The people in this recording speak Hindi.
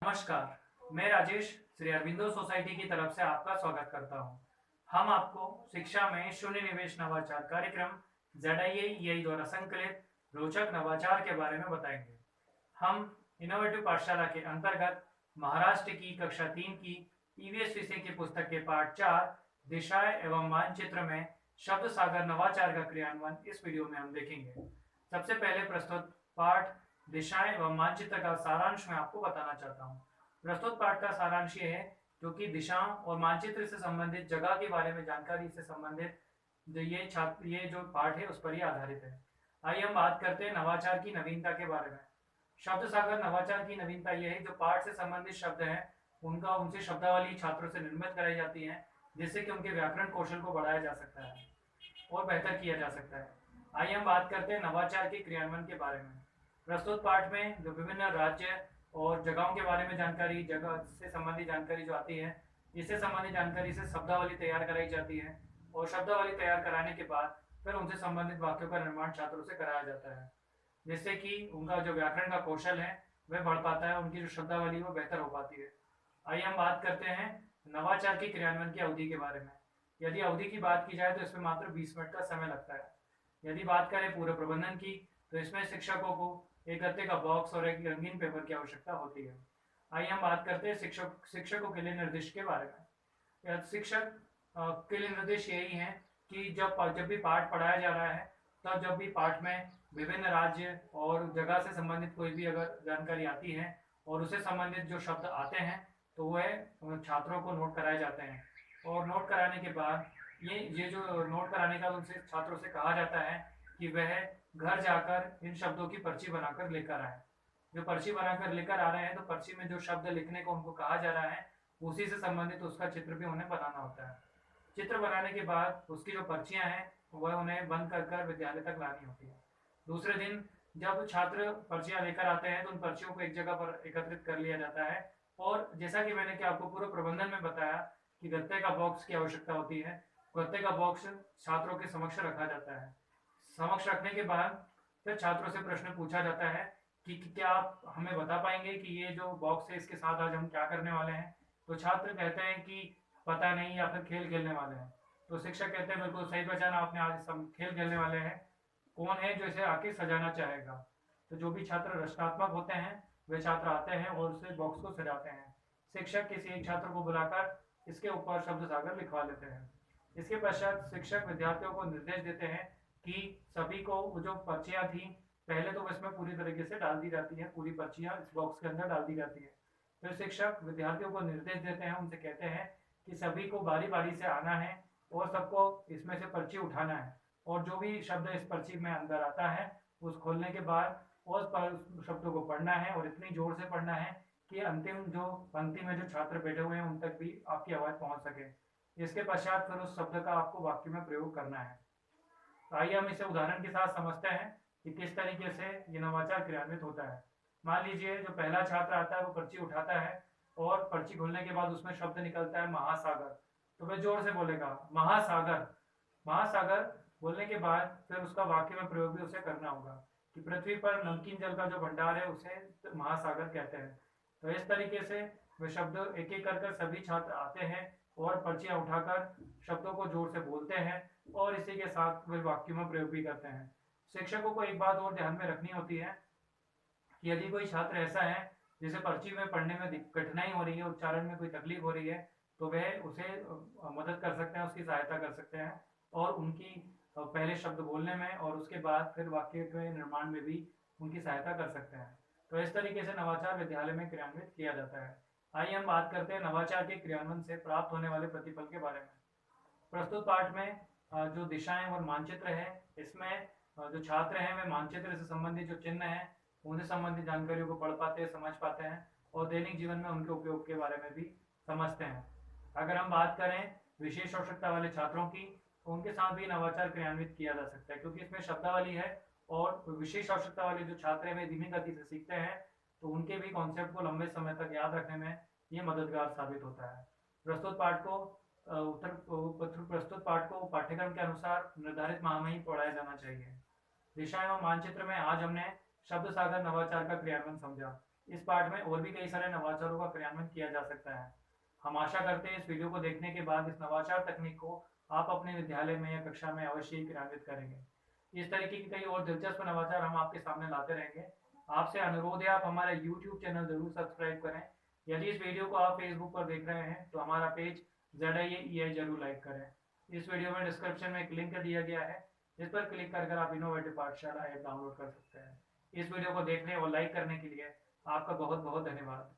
नमस्कार, मैं राजेश श्री अरविंदो सोसाइटी की तरफ से आपका स्वागत करता हूं। हम आपको शिक्षा में शून्य निवेश नवाचार कार्यक्रम ZIA द्वारा संकलित रोचक नवाचार के बारे में बताएंगे। हम इनोवेटिव पाठशाला के अंतर्गत महाराष्ट्र की कक्षा 3 की EVS विषय की पुस्तक के पाठ 4 दिशाएं एवं मानचित्र में शब्द सागर नवाचार का क्रियान्वयन इस वीडियो में हम देखेंगे। सबसे पहले प्रस्तुत पाठ दिशाएं एवं मानचित्र का सारांश मैं आपको बताना चाहता हूँ। प्रस्तुत पाठ का सारांश ये है क्योंकि दिशाओं और मानचित्र से संबंधित जगह के बारे में जानकारी से संबंधित ये जो पाठ है उस पर ही आधारित है। आइए हम बात करते हैं नवाचार की नवीनता के बारे में। शब्द सागर नवाचार की नवीनता यह है जो पाठ से संबंधित शब्द हैं उनसे शब्दावली छात्रों से निर्मित कराई जाती है जिससे कि उनके व्याकरण कौशल को बढ़ाया जा सकता है और बेहतर किया जा सकता है। आइए हम बात करते हैं नवाचार के क्रियान्वयन के बारे में। प्रस्तुत पाठ में जो विभिन्न राज्य और जगहों के बारे में जानकारी, जगह से संबंधित जानकारी जो आती है, इससे संबंधित जानकारी से शब्दावली तैयार कराई जाती है और शब्दावली तैयार कराने के बाद फिर उनसे संबंधित वाक्यों का निर्माण छात्रों से कराया जाता है जिससे कि उनका जो व्याकरण का कौशल है वह बढ़ पाता है, उनकी जो शब्दावली वो बेहतर हो पाती है। आइए हम बात करते हैं नवाचार के क्रियान्वयन की अवधि के बारे में। यदि अवधि की बात की जाए तो इसमें मात्र 20 मिनट का समय लगता है। यदि बात करें पूरे प्रबंधन की तो इसमें शिक्षकों को एक गत्ते का बॉक्स और एक रंगीन पेपर की आवश्यकता होती है। आइए हम बात करते हैं शिक्षकों के लिए निर्देश के बारे में। शिक्षक के लिए निर्देश यही है कि जब भी पाठ पढ़ाया जा रहा है तब जब भी पाठ में विभिन्न राज्य और जगह से संबंधित कोई भी अगर जानकारी आती है और उससे संबंधित जो शब्द आते हैं तो वह छात्रों को नोट कराए जाते हैं और नोट कराने के बाद ये जो नोट कराने का उनसे छात्रों से कहा जाता है कि वह घर जाकर इन शब्दों की पर्ची बनाकर लेकर आए। जो पर्ची बनाकर लेकर आ रहे हैं तो पर्ची में जो शब्द लिखने को उनको कहा जा रहा है उसी से संबंधित उसका चित्र भी उन्हें बनाना होता है। चित्र बनाने के बाद उसकी जो पर्चियां हैं वह उन्हें बंद कर कर विद्यालय तक लानी होती है। दूसरे दिन जब छात्र पर्चियां लेकर आते हैं तो उन पर्चियों को एक जगह पर एकत्रित कर लिया जाता है और जैसा कि मैंने कि आपको पूरे प्रबंधन में बताया कि गत्ते का बॉक्स की आवश्यकता होती है, गत्ते का बॉक्स छात्रों के समक्ष रखा जाता है। समक्ष रखने के बाद फिर छात्रों से प्रश्न पूछा जाता है कि क्या आप हमें बता पाएंगे कि ये जो बॉक्स है इसके साथ आज हम क्या करने वाले हैं। तो छात्र कहते हैं कि पता नहीं या फिर खेल खेलने वाले हैं। तो शिक्षक कहते हैं बिल्कुल सही पहचाना आपने, आज हम खेल खेलने वाले हैं। कौन है जो इसे आके सजाना चाहेगा। तो जो भी छात्र रचनात्मक होते हैं वे छात्र आते हैं और उसे बॉक्स को सजाते हैं। शिक्षक किसी एक छात्र को बुलाकर इसके ऊपर शब्द सागर लिखवा लेते हैं। इसके पश्चात शिक्षक विद्यार्थियों को निर्देश देते हैं कि सभी को वो जो पर्चियां थी पहले तो इसमें पूरी तरीके से डाल दी जाती है, पूरी पर्चियां इस बॉक्स के अंदर डाल दी जाती है। फिर शिक्षक विद्यार्थियों को निर्देश देते हैं, उनसे कहते हैं कि सभी को बारी बारी से आना है और सबको इसमें से पर्ची उठाना है और जो भी शब्द इस पर्ची में अंदर आता है उस खोलने के बाद उस शब्दों को पढ़ना है और इतनी जोर से पढ़ना है कि अंतिम जो पंक्ति में जो छात्र बैठे हुए हैं उन तक भी आपकी आवाज पहुंच सके। इसके पश्चात फिर उस शब्द का आपको वाक्य में प्रयोग करना है। तो आइए हम इसे उदाहरण के साथ समझते हैं कि किस तरीके से ये नवाचार क्रियान्वित होता है। मान लीजिए जो पहला छात्र आता है वो पर्ची उठाता है और पर्ची खोलने के बाद उसमें शब्द निकलता है महासागर। तो वह जोर से बोलेगा महासागर। महासागर बोलने के बाद फिर उसका वाक्य में प्रयोग भी उसे करना होगा कि पृथ्वी पर नमकीन जल का जो भंडार है उसे महासागर कहते हैं। तो इस तरीके से वे शब्द एक एक कर सभी छात्र आते हैं और पर्चियां उठाकर शब्दों को जोर से बोलते हैं और इसी के साथ वे वाक्यों में प्रयोग भी करते हैं। शिक्षकों को एक बात और ध्यान में रखनी होती है कि यदि कोई छात्र ऐसा है जिसे पर्ची में पढ़ने में कठिनाई हो रही है, उच्चारण में कोई तकलीफ हो रही है, तो वह उसे मदद कर सकते हैं, उसकी सहायता कर सकते हैं और उनकी पहले शब्द बोलने में और उसके बाद फिर वाक्य के निर्माण में भी उनकी सहायता कर सकते हैं। तो इस तरीके से नवाचार विद्यालय में क्रियान्वित किया जाता है। आइए हम बात करते हैं नवाचार के क्रियान्वयन से प्राप्त होने वाले प्रतिफल के बारे में। प्रस्तुत पाठ में जो दिशाएं और मानचित्र है इसमें जो छात्र हैं वे मानचित्र से संबंधित जो चिन्ह है उनसे संबंधित जानकारियों को पढ़ पाते हैं, समझ पाते हैं और दैनिक जीवन में उनके उपयोग के बारे में भी समझते हैं। अगर हम बात करें विशेष आवश्यकता वाले छात्रों की तो उनके साथ भी नवाचार क्रियान्वित किया जा सकता है क्योंकि इसमें शब्दावली है और विशेष आवश्यकता वाले जो छात्र हैं वे धीमी गति से सीखते हैं तो उनके भी कॉन्सेप्ट को लंबे समय तक याद रखने में ये मददगार साबित होता है। प्रस्तुत पाठ को प्रस्तुत पाठ को पाठ्यक्रम के अनुसार निर्धारित माह में ही पढ़ाया जाना चाहिए। दिशा एवं मानचित्र में आज हमने शब्द सागर नवाचार का क्रियान्वयन समझा। इस पाठ में और भी कई सारे नवाचारों का क्रियान्वयन किया जा सकता है। हम आशा करते हैं इस वीडियो को देखने के बाद इस नवाचार तकनीक को आप अपने विद्यालय में या कक्षा में अवश्य ही क्रियान्वित करेंगे। इस तरीके की कई और दिलचस्प नवाचार हम आपके सामने लाते रहेंगे। आपसे अनुरोध है आप हमारा यूट्यूब चैनल जरूर सब्सक्राइब करें। यदि इस वीडियो को आप फेसबुक पर देख रहे हैं तो हमारा पेज ZIAEI जरूर लाइक करें। इस वीडियो में डिस्क्रिप्शन में एक लिंक दिया गया है, जिस पर क्लिक कर आप इनोवेटिव पाठशाला ऐप डाउनलोड कर सकते हैं। इस वीडियो को देखने और लाइक करने के लिए आपका बहुत बहुत धन्यवाद।